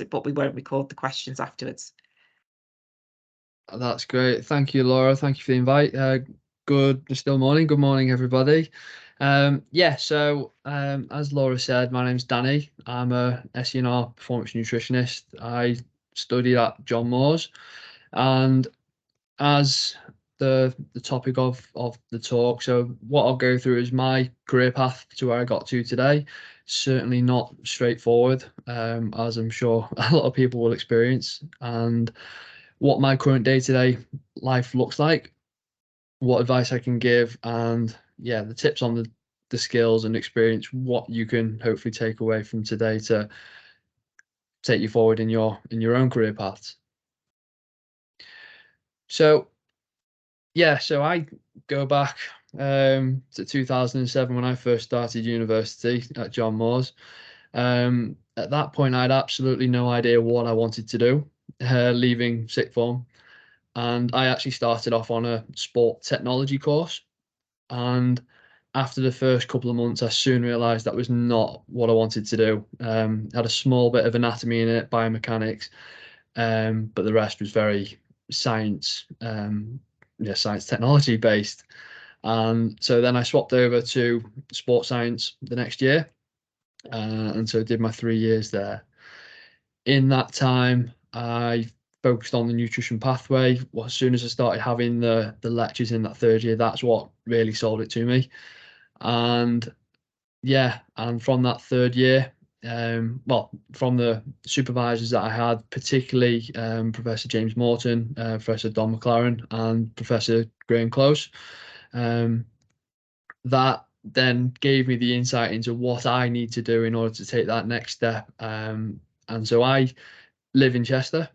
but we won't record the questions afterwards. That's great. Thank you, Laura. Thank you for the invite. Good morning, everybody. As Laura said, my name's Danny. I'm a SENR performance nutritionist. I studied at John Moores, and as the topic of the talk, so what I'll go through is my career path to where I got to today. Certainly not straightforward, as I'm sure a lot of people will experience, and what my current day-to-day life looks like, what advice I can give, and the tips on the skills and experience, what you can hopefully take away from today to take you forward in your own career paths. So I go back to 2007 when I first started university at John Moores. At that point, I had absolutely no idea what I wanted to do, leaving sixth form. And I actually started off on a sport technology course. And after the first couple of months, I soon realised that was not what I wanted to do. Had a small bit of anatomy in it, biomechanics, but the rest was very science, science technology based. And so then I swapped over to sports science the next year, and so did my 3 years there. In that time, I focused on the nutrition pathway. Well, as soon as I started having the lectures in that third year, that's what really sold it to me. And from that third year, from the supervisors that I had, particularly Professor James Morton, Professor Don McLaren, and Professor Graham Close, that then gave me the insight into what I need to do in order to take that next step. And so I live in Chester,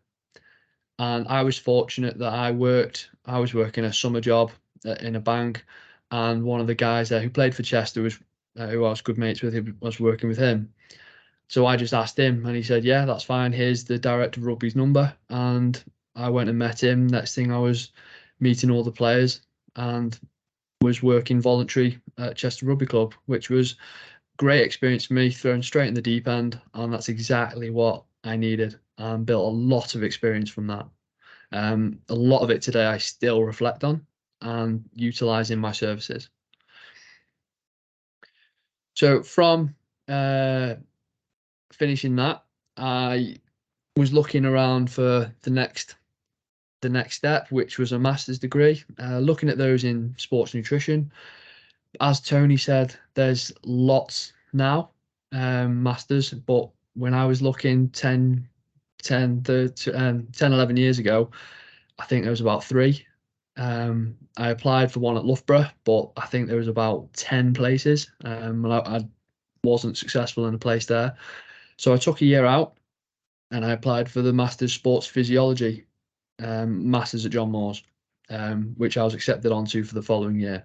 and I was fortunate that I was working a summer job in a bank, and one of the guys there who played for Chester was who I was good mates with, who was working with him. So I just asked him, and he said, "Yeah, that's fine. Here's the director of rugby's number." And I went and met him. Next thing, I was meeting all the players and was working voluntary at Chester Rugby Club, which was great experience for me, thrown straight in the deep end, and that's exactly what I needed, and built a lot of experience from that. A lot of it today I still reflect on and utilise in my services. So from finishing that, I was looking around for the next step, which was a master's degree, looking at those in sports nutrition. As Tony said, there's lots now, masters, but when I was looking 10, 11 years ago, I think there was about 3. I applied for one at Loughborough, but I think there was about 10 places, and I wasn't successful in a place there. So I took a year out and I applied for the Masters Sports Physiology Masters at John Moores, which I was accepted onto for the following year.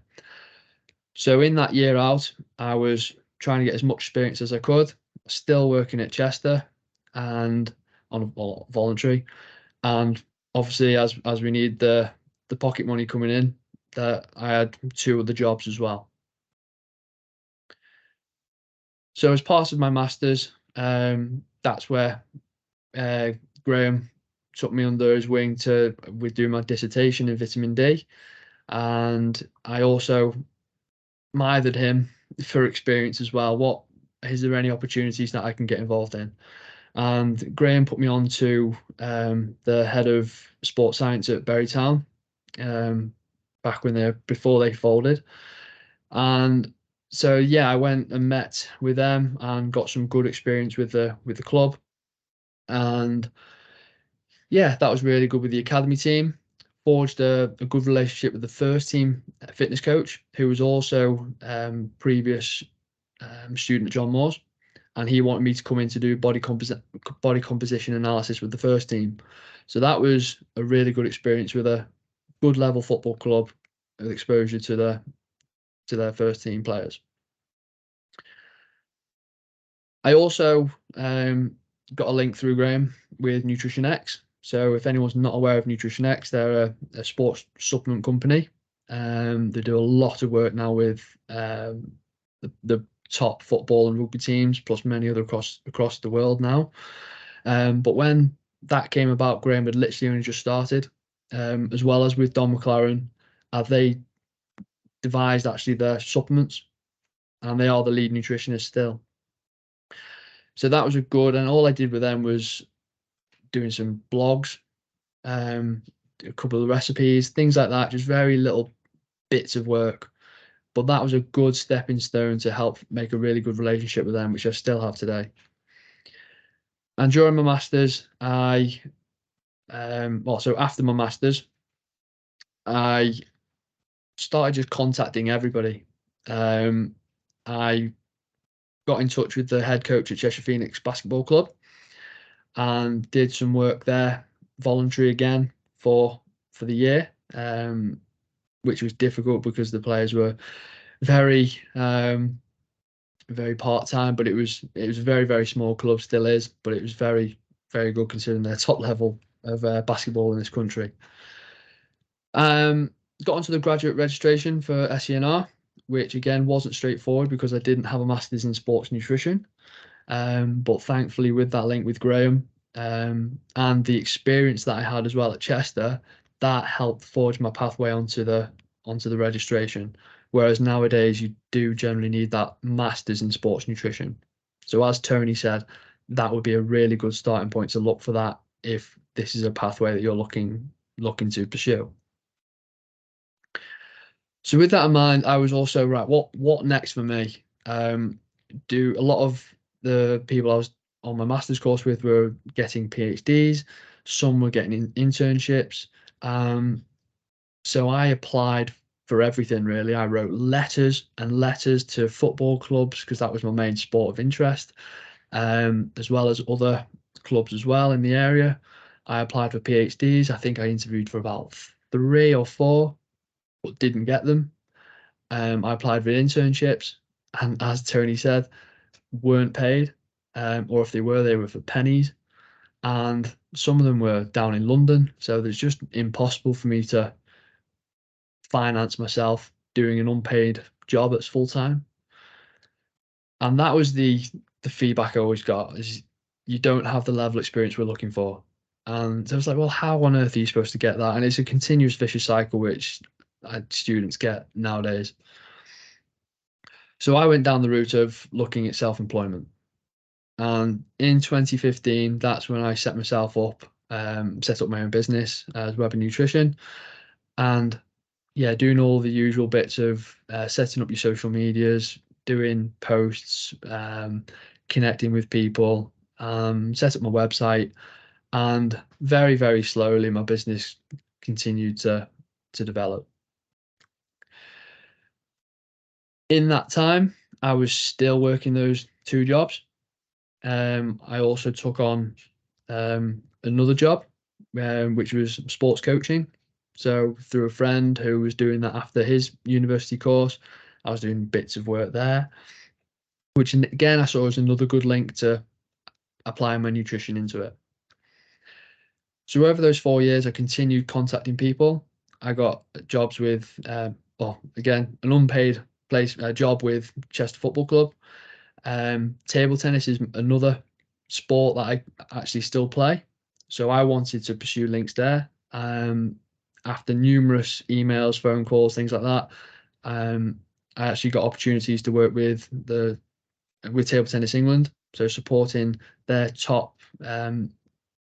So in that year out, I was trying to get as much experience as I could, still working at Chester and on voluntary. And obviously, as we need the pocket money coming in, that I had 2 other jobs as well. So as part of my masters, that's where Graham took me under his wing to do my dissertation in vitamin D, and I also mithered him for experience as well. Is there any opportunities that I can get involved in? And Graham put me on to the head of sports science at Berrytown, back before they folded. And so I went and met with them and got some good experience with the club. And that was really good with the academy team. Forged a good relationship with the first team fitness coach, who was also previous student at John Moores, and he wanted me to come in to do body composition analysis with the first team. So that was a really good experience with a good level football club with exposure to their first team players. I also got a link through Graham with Nutrition X. So if anyone's not aware of Nutrition X, they're a sports supplement company. They do a lot of work now with the top football and rugby teams, plus many other across the world now. But when that came about, Graham had literally only just started, as well as with Don McLaren. They devised actually their supplements, and they are the lead nutritionist still. So that was a good, and all I did with them was doing some blogs, a couple of recipes, things like that, just very little bits of work. But that was a good stepping stone to help make a really good relationship with them, which I still have today. And during my masters, so after my masters, I started just contacting everybody. I got in touch with the head coach at Cheshire Phoenix Basketball Club and did some work there, voluntary again for the year, which was difficult because the players were very very part-time, but it was a very, very small club, still is, but it was very, very good considering their top level of basketball in this country. Got onto the graduate registration for SENR, which again wasn't straightforward because I didn't have a master's in sports nutrition. But thankfully, with that link with Graham and the experience that I had as well at Chester, that helped forge my pathway onto the registration. Whereas nowadays, you do generally need that master's in sports nutrition. So as Tony said, that would be a really good starting point to look for that if this is a pathway that you're looking to pursue. So with that in mind, I was also right. What next for me? Do a lot of the people I was on my master's course with were getting PhDs. Some were getting internships. So I applied for everything really. I wrote letters and letters to football clubs because that was my main sport of interest, as well as other clubs as well in the area. I applied for PhDs. I think I interviewed for about 3 or 4, but didn't get them. I applied for internships, and as Tony said, weren't paid, or if they were for pennies. And some of them were down in London, so it's just impossible for me to finance myself doing an unpaid job that's full time. And that was the feedback I always got, is you don't have the level of experience we're looking for. And I was like, well, how on earth are you supposed to get that? And it's a continuous vicious cycle which students get nowadays. So I went down the route of looking at self-employment. And in 2015, that's when I set myself up, set up my own business as Webber Nutrition. And yeah, doing all the usual bits of setting up your social medias, doing posts, connecting with people, set up my website, and very, very slowly my business continued to develop. In that time, I was still working those 2 jobs. I also took on another job, which was sports coaching. So through a friend who was doing that after his university course, I was doing bits of work there, which again I saw as another good link to applying my nutrition into it. So over those 4 years, I continued contacting people. I got jobs with, again, an unpaid job with Chester Football Club. Table tennis is another sport that I actually still play. So I wanted to pursue links there. After numerous emails, phone calls, things like that, I actually got opportunities to work with Table Tennis England. So supporting their top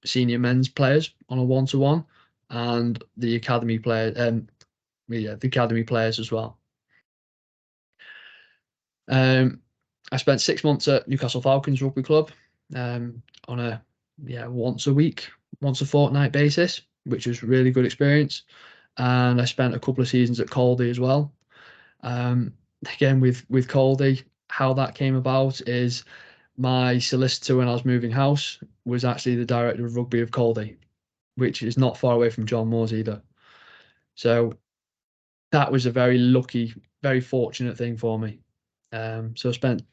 senior men's players on a 1-to-1, and the academy the academy players as well. I spent 6 months at Newcastle Falcons Rugby Club on a once a fortnight basis, which was a really good experience. And I spent a couple of seasons at Caldy as well. Again, with Caldy, how that came about is my solicitor when I was moving house was actually the director of rugby of Caldy, which is not far away from John Moores either. So that was a very lucky, very fortunate thing for me. So I spent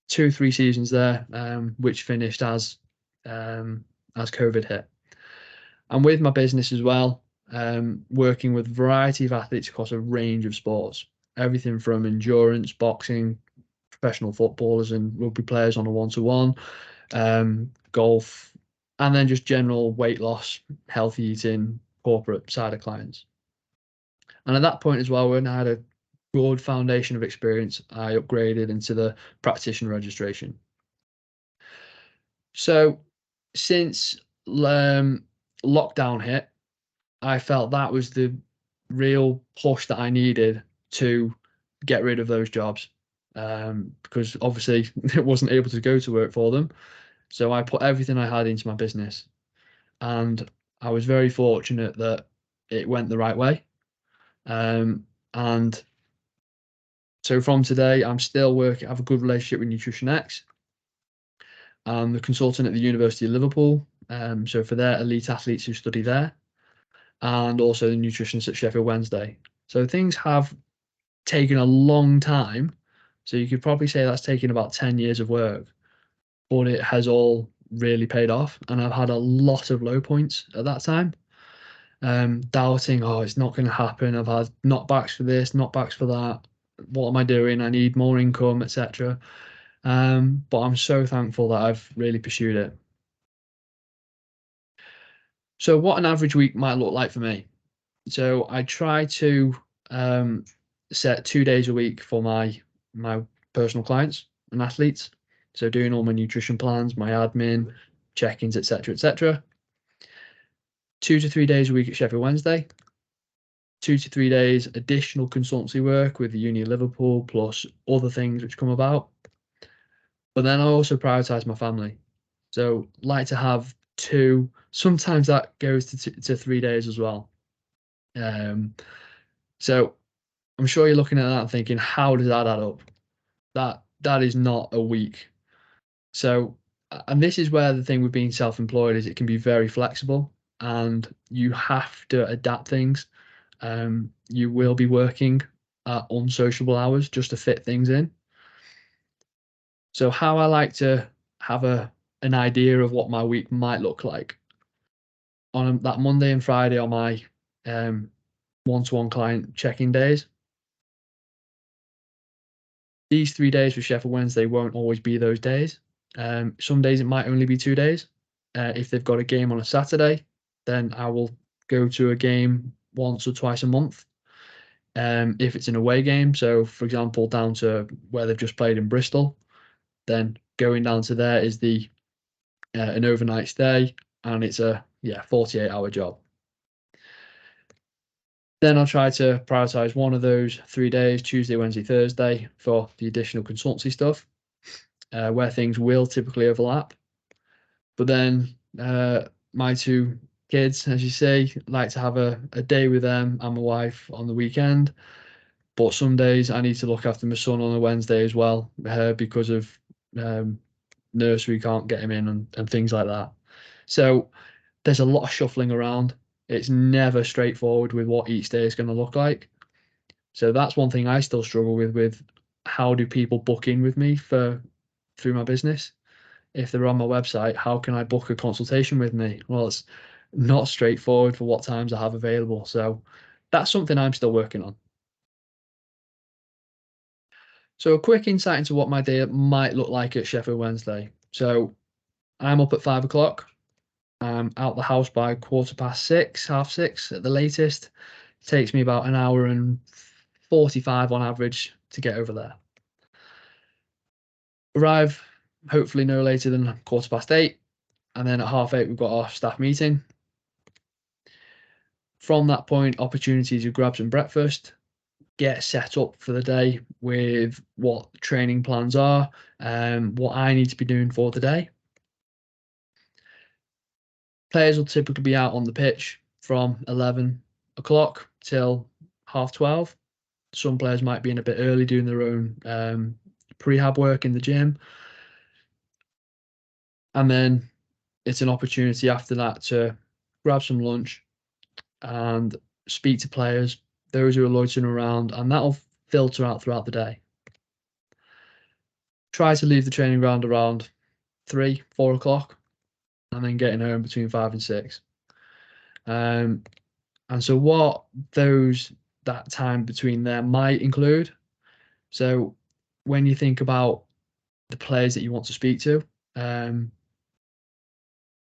2-3 seasons there, which finished as COVID hit. And with my business as well, working with a variety of athletes across a range of sports, everything from endurance, boxing, professional footballers and rugby players on a 1-to-1, golf, and then just general weight loss, healthy eating, corporate side of clients. And at that point as well, when I had a good foundation of experience, I upgraded into the practitioner registration. So since lockdown hit, I felt that was the real push that I needed to get rid of those jobs, because obviously it wasn't able to go to work for them. So I put everything I had into my business, and I was very fortunate that it went the right way. And so from today, I'm still working. I have a good relationship with Nutritionist. I'm the consultant at the University of Liverpool. So for their elite athletes who study there, and also the nutritionist at Sheffield Wednesday. So things have taken a long time. So you could probably say that's taken about 10 years of work, but it has all really paid off. And I've had a lot of low points at that time, doubting, oh, it's not going to happen. I've had knockbacks for this, knockbacks for that. What am I doing? I need more income, etc. But I'm so thankful that I've really pursued it. So what an average week might look like for me. So I try to set 2 days a week for my personal clients and athletes. So doing all my nutrition plans, my admin, check-ins, etc., etc. 2 to 3 days a week at Sheffield Wednesday. 2 to 3 days additional consultancy work with the Uni of Liverpool, plus other things which come about. But then I also prioritize my family. So like to have two. Sometimes that goes to 3 days as well. So I'm sure you're looking at that and thinking, how does that add up? That is not a week. So, and this is where the thing with being self-employed is it can be very flexible, and you have to adapt things. You will be working at unsociable hours just to fit things in. So how I like to have an idea of what my week might look like on that Monday and Friday are my one-to-one client check-in days. These 3 days for Sheffield Wednesday won't always be those days. Some days it might only be 2 days. If they've got a game on a Saturday, then I will go to a game once or twice a month. If it's an away game, so for example, down to where they've just played in Bristol, then going down to there is an overnight stay, and it's a 48-hour job. Then I'll try to prioritize one of those 3 days, Tuesday, Wednesday, Thursday, for the additional consultancy stuff, where things will typically overlap. But then my two kids, as you say, like to have a day with them and my wife on the weekend. But some days I need to look after my son on a Wednesday as well, because of nursery, can't get him in and things like that. So there's a lot of shuffling around. It's never straightforward with what each day is going to look like. So that's one thing I still struggle with how do people book in with me through my business? If they're on my website, how can I book a consultation with me? Well, it's not straightforward for what times I have available. So that's something I'm still working on. So a quick insight into what my day might look like at Sheffield Wednesday. So I'm up at 5 o'clock. I'm out the house by 6:15, half 6 at the latest. It takes me about an hour and 45 on average to get over there. Arrive hopefully no later than 8:15, and then at 8:30 we've got our staff meeting. From that point, opportunity to grab some breakfast, get set up for the day with what training plans are, what I need to be doing for the day. Players will typically be out on the pitch from 11 o'clock till 12:30. Some players might be in a bit early doing their own prehab work in the gym. And then it's an opportunity after that to grab some lunch and speak to players, those who are loitering around, and that'll filter out throughout the day. Try to leave the training ground around 3, 4 o'clock, and then getting home between 5 and 6. And so what that time between there might include. So when you think about the players that you want to speak to,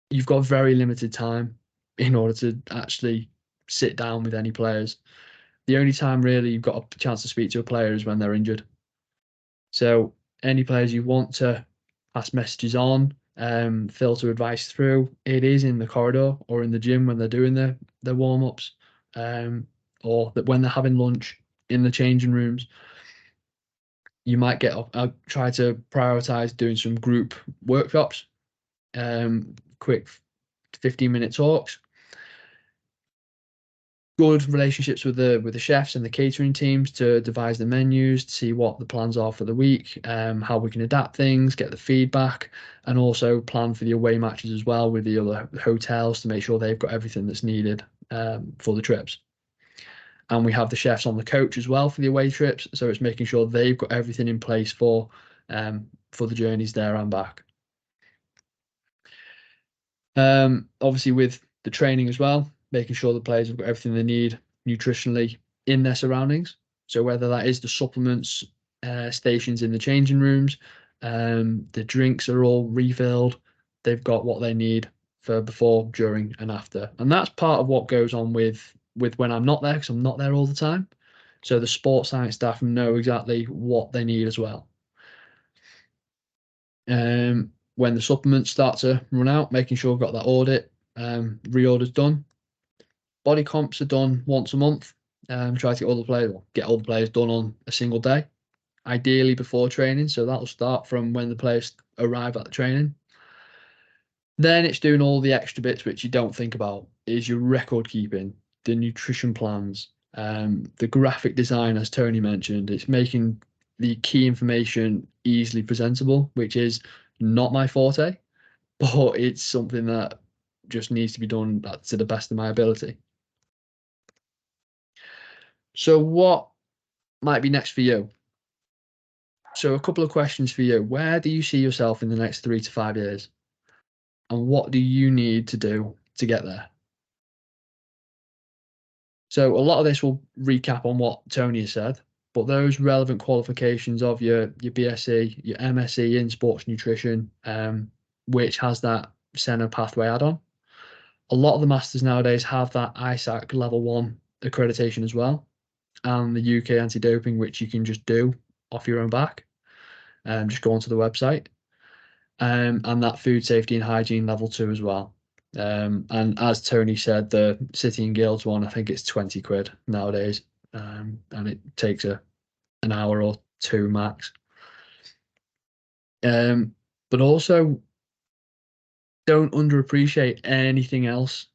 you've got very limited time in order to actually sit down with any players. The only time really you've got a chance to speak to a player is when they're injured. So any players you want to pass messages on, filter advice through, it is in the corridor or in the gym when they're doing their warm-ups, or that when they're having lunch in the changing rooms. You might get up. I'll try to prioritize doing some group workshops, quick 15-minute talks. Good relationships with the chefs and the catering teams to devise the menus, to see what the plans are for the week, how we can adapt things, get the feedback, and also plan for the away matches as well with the other hotels to make sure they've got everything that's needed for the trips. And we have the chefs on the coach as well for the away trips, so it's making sure they've got everything in place for the journeys there and back. Obviously with the training as well, making sure the players have got everything they need nutritionally in their surroundings. So whether that is the supplements stations in the changing rooms, the drinks are all refilled, they've got what they need for before, during, and after. And that's part of what goes on with when I'm not there, because I'm not there all the time. So the sports science staff know exactly what they need as well. When the supplements start to run out, making sure I've got that audit, reorders done. Body comps are done once a month. Try to get all the players done on a single day, ideally before training. So that'll start from when the players arrive at the training. Then it's doing all the extra bits which you don't think about. Is your record keeping, the nutrition plans, the graphic design, as Tony mentioned. It's making the key information easily presentable, which is not my forte, but it's something that just needs to be done to the best of my ability. So what might be next for you? So a couple of questions for you. Where do you see yourself in the next 3 to 5 years? And what do you need to do to get there? So a lot of this will recap on what Tony has said, but those relevant qualifications of your BSc, your MSc in sports nutrition, which has that center pathway add-on. A lot of the masters nowadays have that ISAC level 1 accreditation as well, and the UK anti-doping, which you can just do off your own back. Just go onto the website, and that food safety and hygiene level 2 as well. And as Tony said, the City and Guilds one, I think it's 20 quid nowadays, and it takes an hour or two max. But also, don't underappreciate anything else.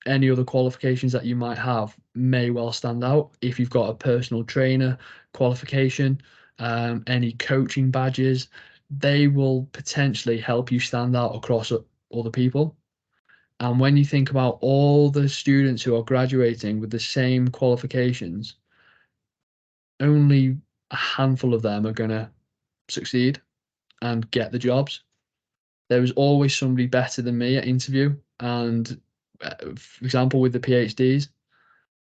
Any other qualifications that you might have may well stand out. If you've got a personal trainer qualification, any coaching badges, they will potentially help you stand out across other people. And when you think about all the students who are graduating with the same qualifications, only a handful of them are going to succeed and get the jobs. There was always somebody better than me at interview, and for example, with the PhDs.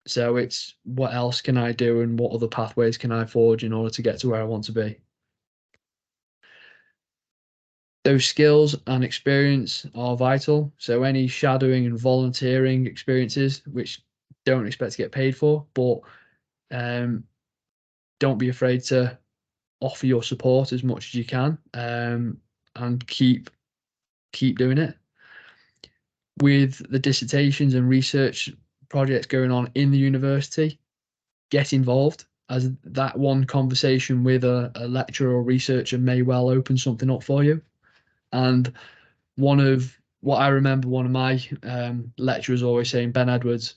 So it's what else can I do and what other pathways can I forge in order to get to where I want to be? Those skills and experience are vital. So any shadowing and volunteering experiences, which don't expect to get paid for, but don't be afraid to offer your support as much as you can, and keep doing it. With the dissertations and research projects going on in the university, get involved, as that one conversation with a lecturer or researcher may well open something up for you. And one of what I remember one of my lecturers always saying, Ben Edwards,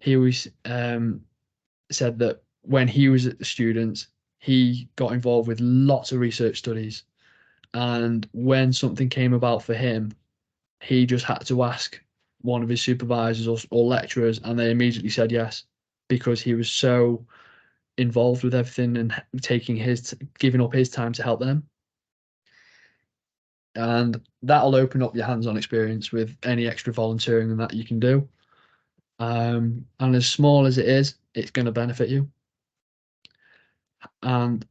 he always said that when he was at the students, he got involved with lots of research studies. And when something came about for him, he just had to ask one of his supervisors or lecturers, and they immediately said yes, because he was so involved with everything and giving up his time to help them. And that'll open up your hands-on experience with any extra volunteering that you can do. And as small as it is, it's going to benefit you. And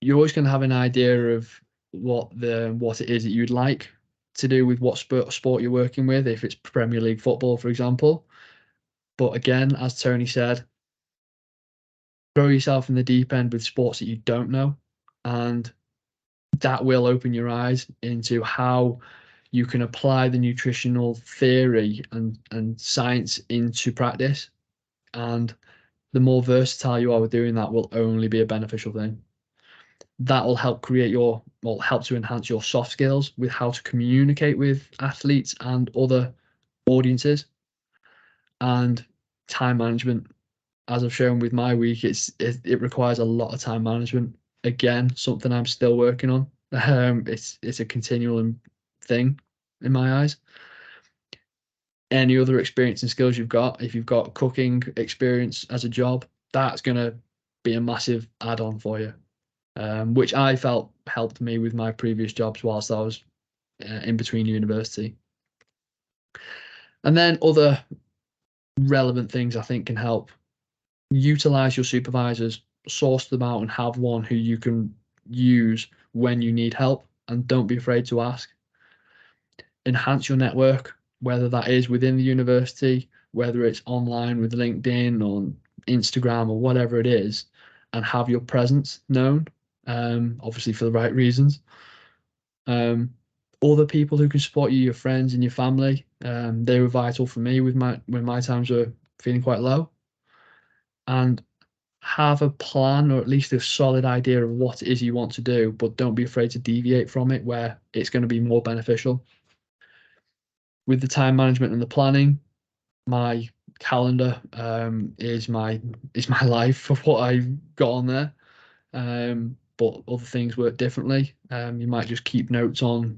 you're always going to have an idea of what it is that you'd like to do with what sport you're working with, if it's Premier League football, for example. But again, as Tony said, throw yourself in the deep end with sports that you don't know, and that will open your eyes into how you can apply the nutritional theory and science into practice. And the more versatile you are with doing that will only be a beneficial thing. That will help help to enhance your soft skills with how to communicate with athletes and other audiences, and time management. As I've shown with my week, it requires a lot of time management. Again, something I'm still working on. It's a continual thing in my eyes. Any other experience and skills you've got, if you've got cooking experience as a job, that's going to be a massive add-on for you, which I felt helped me with my previous jobs whilst I was in between university. And then other relevant things I think can help: utilize your supervisors, source them out and have one who you can use when you need help, and don't be afraid to ask. Enhance your network, whether that is within the university, whether it's online with LinkedIn or Instagram or whatever it is, and have your presence known, obviously for the right reasons. Other people who can support you, your friends and your family, they were vital for me when my times were feeling quite low. And have a plan, or at least a solid idea of what it is you want to do, but don't be afraid to deviate from it where it's going to be more beneficial. With the time management and the planning, my calendar is my life of what I've got on there. But other things work differently. You might just keep notes on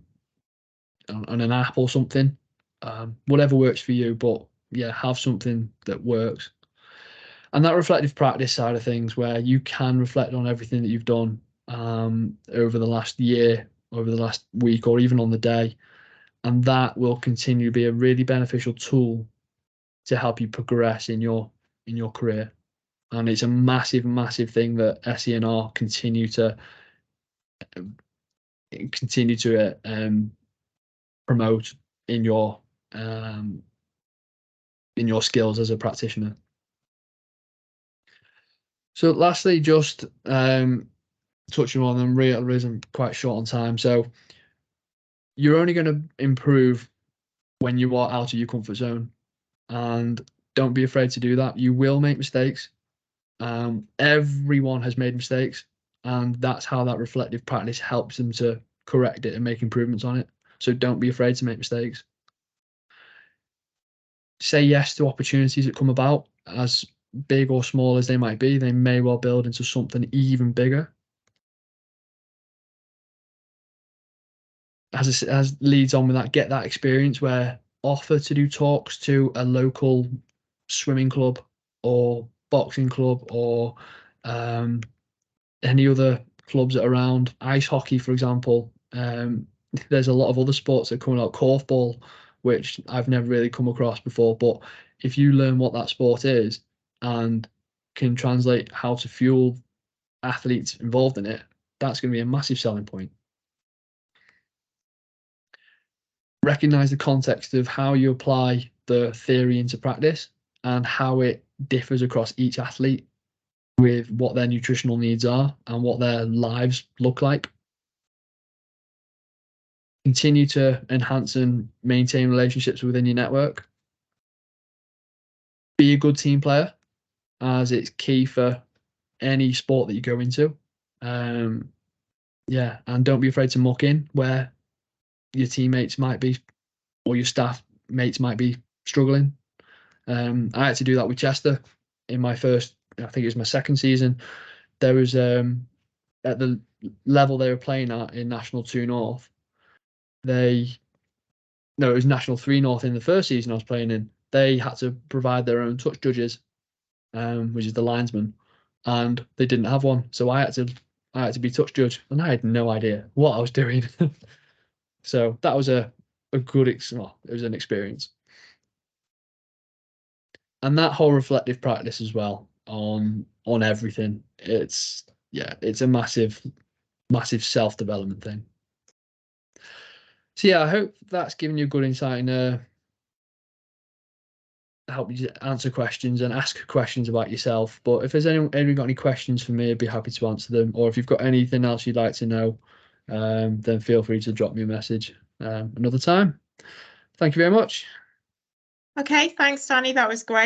an app or something. Whatever works for you, but yeah, have something that works. And that reflective practice side of things, where you can reflect on everything that you've done over the last year, over the last week, or even on the day. And that will continue to be a really beneficial tool to help you progress in your career. And it's a massive, massive thing that SENR continue to promote in your skills as a practitioner. So lastly, just touching on them, realizing quite short on time. So you're only going to improve when you are out of your comfort zone, and don't be afraid to do that. You will make mistakes. Everyone has made mistakes, and that's how that reflective practice helps them to correct it and make improvements on it. So don't be afraid to make mistakes. Say yes to opportunities that come about, as big or small as they might be. They may well build into something even bigger. As leads on with that, get that experience where offer to do talks to a local swimming club or boxing club or any other clubs that are around. Ice hockey, for example. There's a lot of other sports that are coming out. Korfball, which I've never really come across before, but if you learn what that sport is and can translate how to fuel athletes involved in it, that's going to be a massive selling point. Recognize the context of how you apply the theory into practice and how it differs across each athlete with what their nutritional needs are and what their lives look like. Continue to enhance and maintain relationships within your network. Be a good team player, as it's key for any sport that you go into. Yeah, and don't be afraid to muck in where your teammates might be, or your staff mates might be struggling. I had to do that with Chester in my first, I think it was my second season. There was at the level they were playing at in National 2 North, it was National 3 North in the first season I was playing in. They had to provide their own touch judges, which is the linesman, and they didn't have one. So I had to be touch judge, and I had no idea what I was doing. So that was a good it was an experience. And that whole reflective practice as well on everything. It's a massive, massive self-development thing. So yeah, I hope that's given you a good insight and help you answer questions and ask questions about yourself. But if there's anyone got any questions for me, I'd be happy to answer them. Or if you've got anything else you'd like to know, then feel free to drop me a message another time. Thank you very much. Okay, thanks, Danny. That was great.